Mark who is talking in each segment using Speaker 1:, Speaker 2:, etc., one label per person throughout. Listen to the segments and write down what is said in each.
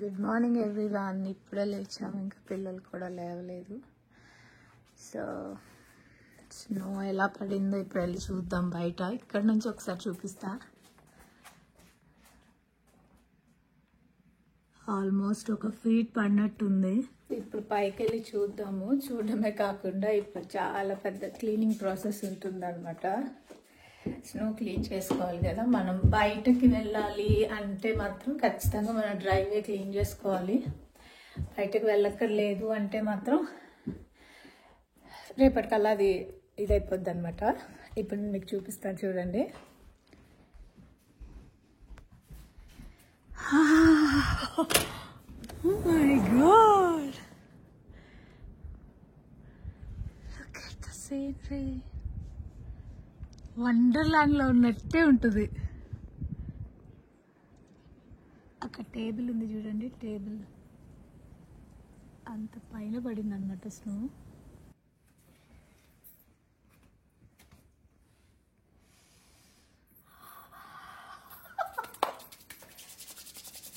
Speaker 1: Good morning everyone. ఇప్పుడే లేచాము, ఇంకా పిల్లలు కూడా లేవలేదు. సో స్నో ఎలా పడిందో ఇప్పుడు వెళ్ళి చూద్దాం బయట. ఇక్కడ నుంచి ఒకసారి చూపిస్తా. ఆల్మోస్ట్ 1 ఫీట్ పడినట్టుంది. ఇప్పుడు పైకి వెళ్ళి చూద్దాము. చూడడమే కాకుండా ఇప్పుడు చాలా పెద్ద క్లీనింగ్ ప్రాసెస్ ఉంటుంది అనమాట. స్నో క్లీన్ చేసుకోవాలి కదా. మనం బయటకి వెళ్ళాలి అంటే మాత్రం ఖచ్చితంగా మన డ్రైవే క్లీన్ చేసుకోవాలి. బయటకు వెళ్ళక్కర్లేదు అంటే మాత్రం రేపటికల్లా అది ఇదైపోద్ది అనమాట. ఇప్పుడు నేను మీకు చూపిస్తాను, చూడండి. Oh my God! Look at the scenery. వండర్లాండ్లో ఉన్నట్టే ఉంటుంది. అక్కడ టేబుల్ ఉంది చూడండి, టేబుల్ అంత పైన పడింది అనమాట స్నో.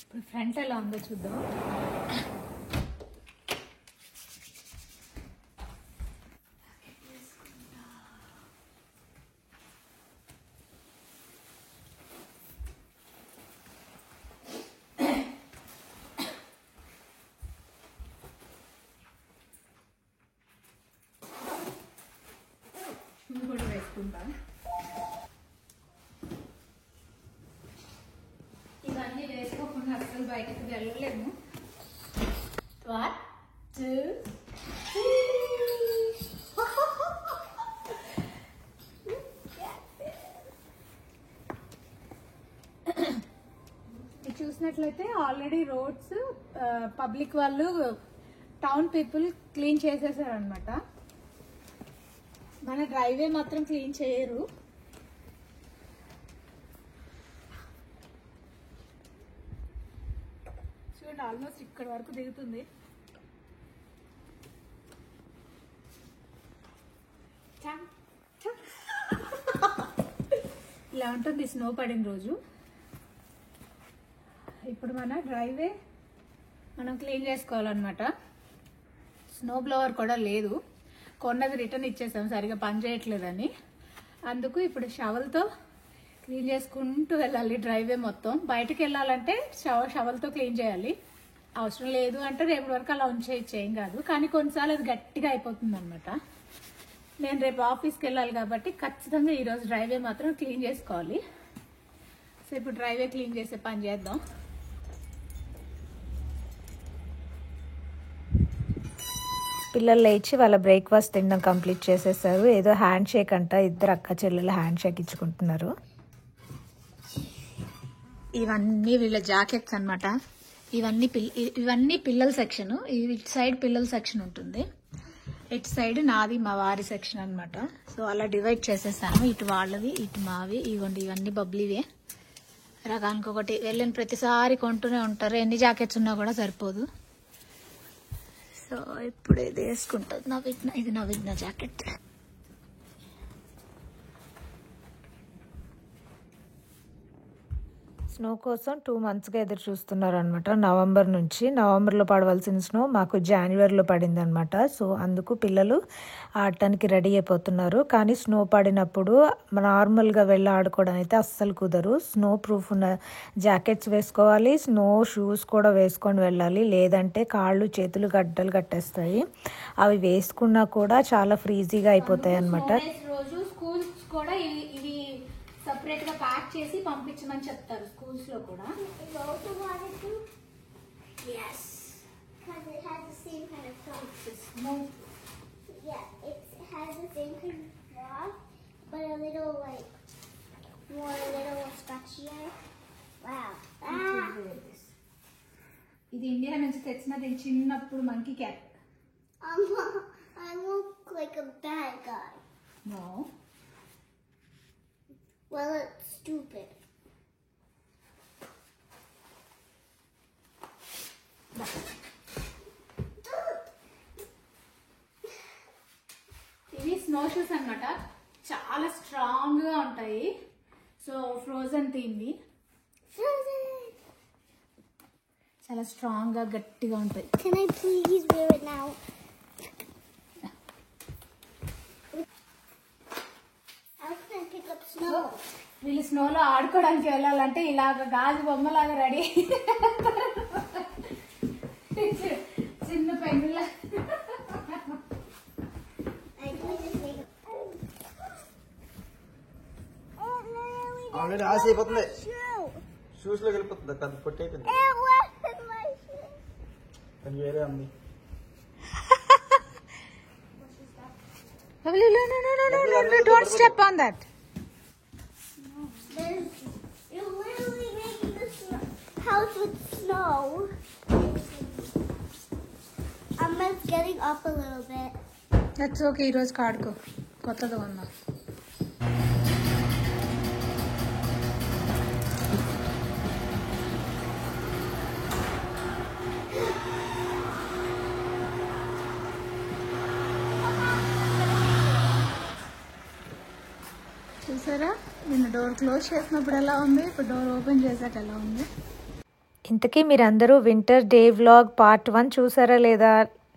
Speaker 1: ఇప్పుడు ఫ్రంట్ ఎలా ఉందో చూద్దాం. కూడా వేసుకుంటా. ఇవన్నీ వేసుకోకుండా అసలు బయటకు వెళ్ళలేము. 1 2 3 చూసినట్లయితే ఆల్రెడీ రోడ్స్ పబ్లిక్ వాళ్ళు, టౌన్ పీపుల్ క్లీన్ చేసేసారనమాట. మన డ్రైవే మాత్రం క్లీన్ చేయరు. చూడండి, ఆల్మోస్ట్ ఇక్కడ వరకు దిగుతుంది. ఇలా ఉంటుంది స్నో పడిన రోజు. ఇప్పుడు మన డ్రైవే మనం క్లీన్ చేసుకోవాలన్నమాట. స్నో బ్లోవర్ కూడా లేదు, కొన్నది రిటర్న్ ఇచ్చేసాం, సరిగా పని చేయట్లేదని. అందుకు ఇప్పుడు షవల్తో క్లీన్ చేసుకుంటూ వెళ్ళాలి డ్రైవే మొత్తం. బయటకు వెళ్ళాలంటే షవల్తో క్లీన్ చేయాలి. అవసరం లేదు అంటే రేపటి వరకు అలా ఉంచేయచ్చు, ఏం కాదు. కానీ కొన్నిసార్లు అది గట్టిగా అయిపోతుంది అనమాట. నేను రేపు ఆఫీస్కి వెళ్ళాలి కాబట్టి ఖచ్చితంగా ఈరోజు డ్రైవే మాత్రం క్లీన్ చేసుకోవాలి. సో ఇప్పుడు డ్రైవే క్లీన్ చేసే పని చేద్దాం.
Speaker 2: పిల్లలు లేచి వాళ్ళ బ్రేక్ఫాస్ట్ తినడం కంప్లీట్ చేసేసారు. ఏదో హ్యాండ్ షేక్ అంట, ఇద్దరు అక్క చెల్లెలు హ్యాండ్ షేక్ ఇచ్చుకుంటున్నారు.
Speaker 1: ఇవన్నీ వీళ్ళ జాకెట్స్ అనమాట. ఇవన్నీ పిల్లల సెక్షన్. ఇటు సైడ్ పిల్లల సెక్షన్ ఉంటుంది, ఇటు సైడ్ నాది మా వారి సెక్షన్ అనమాట. సో అలా డివైడ్ చేసేసాను. ఇటు వాళ్ళవి, ఇటు మావి. ఇవ్వండి, ఇవన్నీ బబ్లీవే. రకానికి ఒకటి వెళ్ళిన ప్రతిసారి కొంటూనే ఉంటారు. ఎన్ని జాకెట్స్ ఉన్నా కూడా సరిపోదు. సో ఇప్పుడు ఇది వేసుకుంటుంది ఇది నవీన జాకెట్.
Speaker 2: స్నో కోసం 2 monthsగా ఎదురు చూస్తున్నారు అనమాట. నవంబర్లో పడవలసిన స్నో మాకు జనవరిలో పడింది అనమాట. సో అందుకు పిల్లలు ఆడటానికి రెడీ అయిపోతున్నారు. కానీ స్నో పడినప్పుడు నార్మల్గా వెళ్ళి ఆడుకోవడం అయితే అస్సలు కుదరు. స్నో ప్రూఫ్ ఉన్న జాకెట్స్ వేసుకోవాలి, స్నో షూస్ కూడా వేసుకొని వెళ్ళాలి. లేదంటే కాళ్ళు చేతులు గడ్డలు కట్టేస్తాయి. అవి వేసుకున్నా కూడా చాలా ఫ్రీజీగా అయిపోతాయి అనమాట.
Speaker 1: రోజు స్కూల్స్ కూడా ఇవి సెపరేట్ గా ప్యాక్ చేసి పంపించమని చెప్తారు స్కూల్స్ లో కూడా. Yes.
Speaker 3: Because it has the same kind of cloth. Yeah, it has the same kind of cloth, but a little scratchier. Wow.
Speaker 1: ఇది ఇండియా నుంచి తెచ్చినది. చిన్నప్పుడు monkey cat.
Speaker 3: I look like a bad guy.
Speaker 1: No.
Speaker 3: Well, it's stupid.
Speaker 1: ఇవి snow shoes అన్నమాట. చాలా strong గా ఉంటాయి. So frozen theme. చాలా స్ట్రాంగ్గా గట్టిగా ఉంటాయి.
Speaker 3: Can I please wear it now? I was gonna pick up snow.
Speaker 1: వీళ్ళు స్నోలో ఆడుకోవడానికి వెళ్ళాలంటే ఇలాగ గాజు బొమ్మలాగా రెడీ చిన్న పెన్నుల.
Speaker 4: ఆల్రెడీ ఆశ అయిపోతుంది. షూస్ లోకి వెళ్ళిపోతుంది అక్క, అది పొట్టయిపోయింది. కానీ వేరే ఉంది.
Speaker 1: Don't step on that.
Speaker 3: You're literally making this house with snow. Emma's getting up a little bit.
Speaker 1: That's okay. ఈరోజు కాడుకో, కొత్తగా ఉన్నా. చూసారా, నేను డోర్ క్లోజ్ చేసినప్పుడు ఎలా ఉంది, ఇప్పుడు డోర్ ఓపెన్ చేసాక ఎలా ఉంది.
Speaker 2: ఇంతకీ మీరందరూ వింటర్ డే వ్లాగ్ పార్ట్ 1 చూసారా లేదా?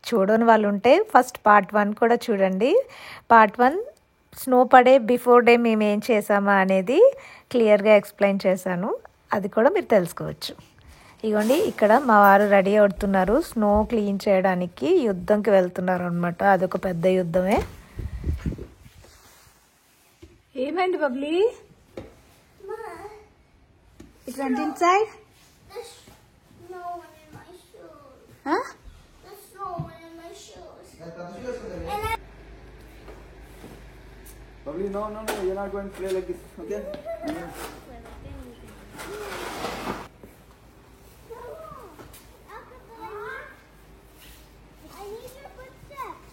Speaker 2: చూడని వాళ్ళు ఉంటే ఫస్ట్ పార్ట్ 1 కూడా చూడండి. పార్ట్ 1 స్నో పడే బిఫోర్ డే మేము ఏం చేసామా అనేది క్లియర్గా ఎక్స్ప్లెయిన్ చేశాను, అది కూడా మీరు తెలుసుకోవచ్చు. ఇగోండి, ఇక్కడ మా వారు రెడీ అవుతున్నారు స్నో క్లీన్ చేయడానికి, యుద్ధంకి వెళ్తున్నారు అనమాట. అదొక పెద్ద యుద్ధమే.
Speaker 1: ఏమైంది Bubbly? It went inside.
Speaker 3: The snow went in my shoes.
Speaker 1: Huh?
Speaker 3: The snow went in my shoes.
Speaker 4: Probably no, you're not going to play like this, okay?
Speaker 3: I need your footsteps.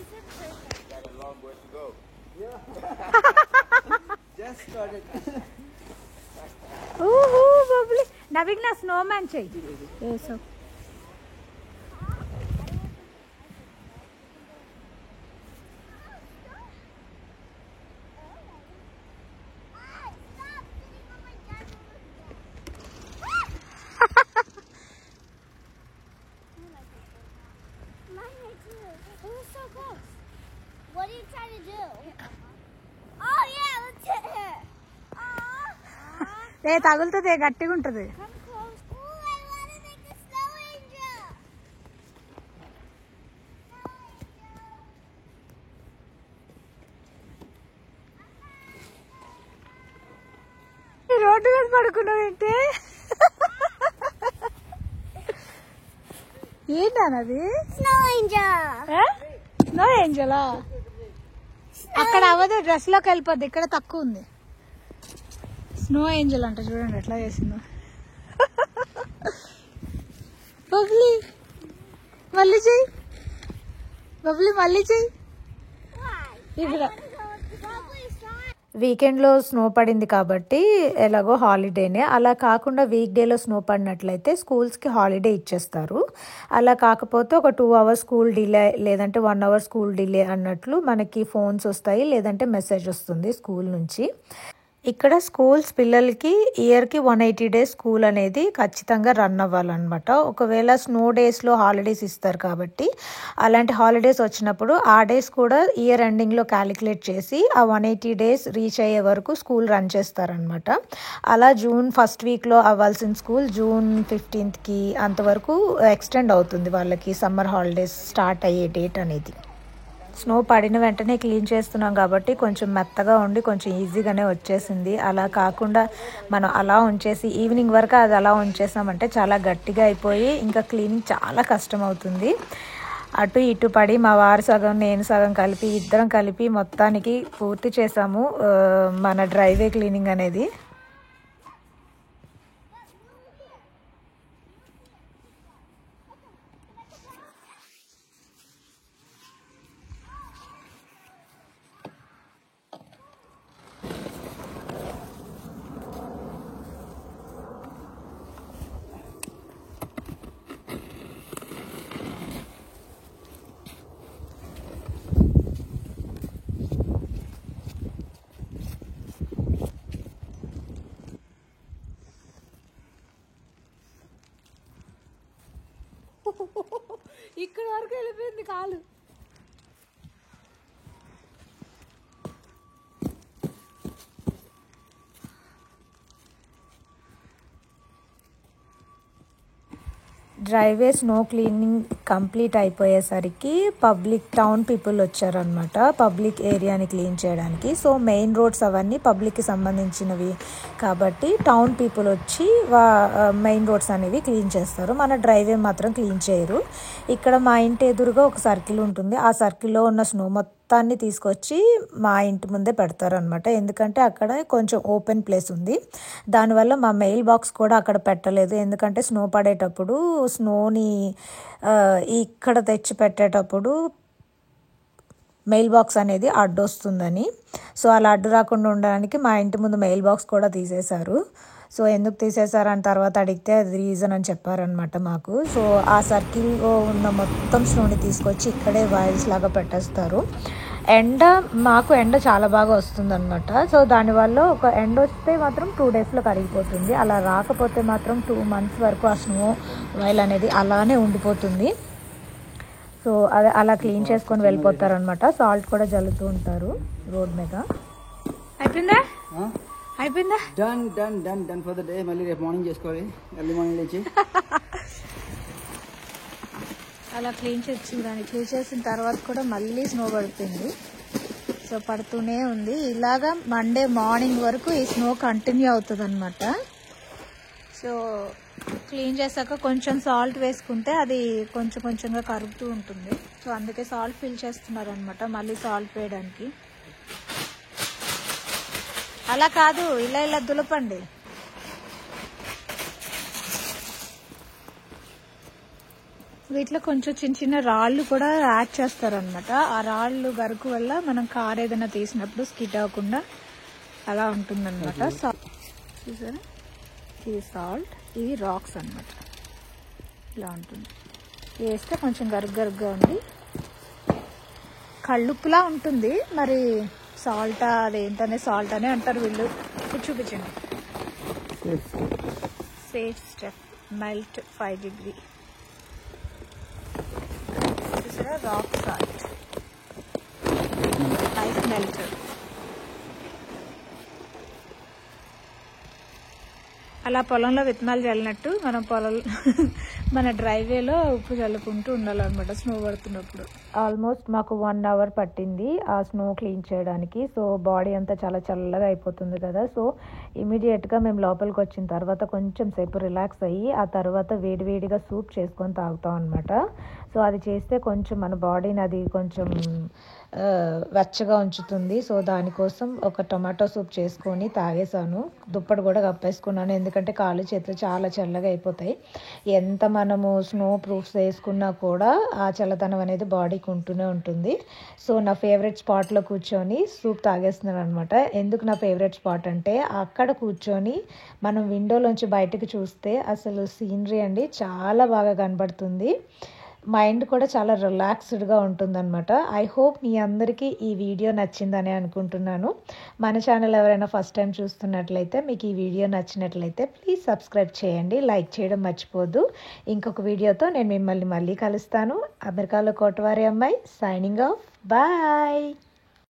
Speaker 3: Is it perfect?
Speaker 4: Got a long way to go. Yeah. Just started.
Speaker 1: Bubbly నవిక్ నా snow man చెయ్యి. వేసో
Speaker 3: What are you trying to do? Oh yeah, let's hit her.
Speaker 1: తగులుతుంది, గట్టిగా ఉంటుంది.
Speaker 3: Come close. Oh, I want to make a snow angel.
Speaker 1: Road మీద పడుకున్నావు ఏంటి? ఏంటన్నది?
Speaker 3: Snow angel.
Speaker 1: Snow Angela? అక్కడ అవ్వదు, డ్రెస్ లోకి వెళ్ళిపోద్ది. ఇక్కడ తక్కువ ఉంది. స్నో ఏంజల్ అంట, చూడండి ఎట్లా చేసిందో. బబ్లీ మళ్ళీ చెయ్యి, బబ్లీ మళ్ళీ చెయ్యి. ఇక్కడ
Speaker 2: వీకెండ్లో స్నో పడింది కాబట్టి ఎలాగో హాలిడేనే. అలా కాకుండా వీక్ డేలో స్నో పడినట్లయితే స్కూల్స్కి హాలిడే ఇచ్చేస్తారు. అలా కాకపోతే ఒక 2 hours స్కూల్ డిలే లేదంటే 1 hour స్కూల్ డిలే అన్నట్లు మనకి ఫోన్స్ వస్తాయి, లేదంటే మెసేజ్ వస్తుంది స్కూల్ నుంచి. ఇక్కడ స్కూల్స్ పిల్లలకి ఇయర్కి 180 days స్కూల్ అనేది ఖచ్చితంగా రన్ అవ్వాలన్నమాట. ఒకవేళ స్నో డేస్లో హాలిడేస్ ఇస్తారు కాబట్టి అలాంటి హాలిడేస్ వచ్చినప్పుడు ఆ డేస్ కూడా ఇయర్ ఎండింగ్లో క్యాలిక్యులేట్ చేసి ఆ 180 days రీచ్ అయ్యే వరకు స్కూల్ రన్ చేస్తారనమాట. అలా జూన్ 1st weekలో అవ్వాల్సిన స్కూల్ జూన్ 15th అంతవరకు ఎక్స్టెండ్ అవుతుంది వాళ్ళకి సమ్మర్ హాలిడేస్ స్టార్ట్ అయ్యే డేట్ అనేది. స్నో పడిన వెంటనే క్లీన్ చేస్తున్నాం కాబట్టి కొంచెం మెత్తగా ఉండి కొంచెం ఈజీగానే వచ్చేసింది. అలా కాకుండా మనం అలా ఉంచేసి ఈవినింగ్ వరకు అది అలా ఉంచేసామంటే చాలా గట్టిగా అయిపోయి ఇంకా క్లీనింగ్ చాలా కష్టం అవుతుంది. అటు ఇటు పడి మా వారు సగం నేను సగం కలిపి ఇద్దరం కలిపి మొత్తానికి పూర్తి చేసాము మన డ్రైవే క్లీనింగ్ అనేది.
Speaker 1: ఇక్కడ వరకు వెళ్ళిపోయింది కాలు.
Speaker 2: డ్రైవే స్నో క్లీనింగ్ కంప్లీట్ అయిపోయేసరికి పబ్లిక్ టౌన్ పీపుల్ వచ్చారనమాట పబ్లిక్ ఏరియాని క్లీన్ చేయడానికి. సో మెయిన్ రోడ్స్ అవన్నీ పబ్లిక్కి సంబంధించినవి కాబట్టి టౌన్ పీపుల్ వచ్చి మెయిన్ రోడ్స్ అనేవి క్లీన్ చేస్తారు. మన డ్రైవే మాత్రం క్లీన్ చేయరు. ఇక్కడ మా ఇంటి ఎదురుగా ఒక సర్కిల్ ఉంటుంది. ఆ సర్కిల్లో ఉన్న స్నో మొత్తాన్ని తీసుకొచ్చి మా ఇంటి ముందే పెడతారనమాట. ఎందుకంటే అక్కడ కొంచెం ఓపెన్ ప్లేస్ ఉంది. దానివల్ల మా మెయిల్ బాక్స్ కూడా అక్కడ పెట్టలేదు. ఎందుకంటే స్నో పడేటప్పుడు స్నోని ఇక్కడ తెచ్చి పెట్టేటప్పుడు మెయిల్ బాక్స్ అనేది అడ్డొస్తుందని. సో అలా అడ్డు రాకుండా ఉండడానికి మా ఇంటి ముందు మెయిల్ బాక్స్ కూడా తీసేశారు. సో ఎందుకు తీసేశారని తర్వాత అడిగితే అది రీజన్ అని చెప్పారనమాట మాకు. సో ఆ సర్కిల్లో ఉన్న మొత్తం స్నోని తీసుకొచ్చి ఇక్కడే వైల్స్ లాగా పెట్టేస్తారు. మాకు ఎండ చాలా బాగా వస్తుందన్నమాట. సో దానివల్ల ఒక ఎండ వస్తే మాత్రం 2 డేస్లో కరిగిపోతుంది. అలా రాకపోతే మాత్రం 2 months వరకు ఆ స్నో వైల్ అనేది అలానే ఉండిపోతుంది. సో అదే అలా క్లీన్ చేసుకొని వెళ్ళిపోతారనమాట. సాల్ట్ కూడా జల్లుతూ ఉంటారు రోడ్ మీద.
Speaker 1: అయిపోయిందా? అయిపోయిందా?
Speaker 4: Done for the day. మళ్ళీ రేపు మార్నింగ్ చేసుకోవాలి. ఎర్లీ మార్నింగ్ లేచి
Speaker 1: అలా క్లీన్ చేసిన తర్వాత కూడా మళ్ళీ స్నో పడుతుంది. సో పడుతూనే ఉంది. ఇలాగా మండే మార్నింగ్ వరకు ఈ స్నో కంటిన్యూ అవుతుంది అనమాట. సో క్లీన్ చేశాక కొంచెం సాల్ట్ వేసుకుంటే అది కొంచెం కొంచెంగా కరుగుతూ ఉంటుంది. సో అందుకే సాల్ట్ ఫిల్ చేస్తున్నారు అనమాట, మళ్ళీ సాల్ట్ వేయడానికి. అలా కాదు, ఇలా దులపండి. వీటిలో కొంచెం చిన్న చిన్న రాళ్ళు కూడా యాడ్ చేస్తారనమాట. ఆ రాళ్ళు గరుకు వల్ల మనం కార్ ఏదైనా తీసినప్పుడు స్కిడ్ అవ్వకుండా అలా ఉంటుందన్నమాట. చూసారా, ఇది సాల్ట్, ఇది రాక్స్ అన్నమాట. ఇలా ఉంటుంది. వేస్తే కొంచెం గరుగ్గా ఉండి కళ్ళుప్పులా ఉంటుంది. మరి సాల్ట్ అదేంటనే సాల్ట్ అనే అంటారు వీళ్ళు. చూపించండి. Safe step melt 5 degrees. Rock salt, ice melter. అలా పొలంలో విత్తనాలు చల్లినట్టు మన డ్రైవేలో ఉప్పు చల్లుకుంటూ ఉండాలన్నమాట స్నో పడుతున్నప్పుడు.
Speaker 2: ఆల్మోస్ట్ మాకు 1 hour పట్టింది ఆ స్నో క్లీన్ చేయడానికి. సో బాడీ అంతా చాలా చల్లగా అయిపోతుంది కదా. సో ఇమీడియట్గా మేము లోపలికి వచ్చిన తర్వాత కొంచెం సేపు రిలాక్స్ అయ్యి ఆ తర్వాత వేడివేడిగా సూప్ చేసుకొని తాగుతాం అనమాట. సో అది చేస్తే కొంచెం మన బాడీని అది కొంచెం వెచ్చగా ఉంచుతుంది. సో దానికోసం ఒక టొమాటో సూప్ చేసుకొని తాగేసాను. దుప్పటి కూడా కప్పేసుకున్నాను, ఎందుకంటే కాళ్ళు చేతులు చాలా చల్లగా అయిపోతాయి. ఎంత మనము స్నో ప్రూఫ్స్ వేసుకున్నా కూడా ఆ చల్లదనం అనేది బాడీకి ఉంటూనే ఉంటుంది. సో నా ఫేవరెట్ స్పాట్లో కూర్చొని సూప్ తాగేస్తున్నాను అనమాట. ఎందుకు నా ఫేవరెట్ స్పాట్ అంటే అక్కడ కూర్చొని మనం విండోలోంచి బయటకు చూస్తే అసలు సీనరీ అండి చాలా బాగా కనబడుతుంది. మైండ్ కూడా చాలా రిలాక్స్డ్గా ఉంటుందన్నమాట. ఐ హోప్ మీ అందరికీ ఈ వీడియో నచ్చిందని అనుకుంటున్నాను. మన ఛానల్ ఎవరైనా ఫస్ట్ టైం చూస్తున్నట్లయితే మీకు ఈ వీడియో నచ్చినట్లయితే ప్లీజ్ సబ్స్క్రైబ్ చేయండి, లైక్ చేయడం మర్చిపోద్దు. ఇంకొక వీడియోతో నేను మిమ్మల్ని మళ్ళీ కలుస్తాను. అమెరికాలో కోటవారి అమ్మాయి సైనింగ్ ఆఫ్. బాయ్.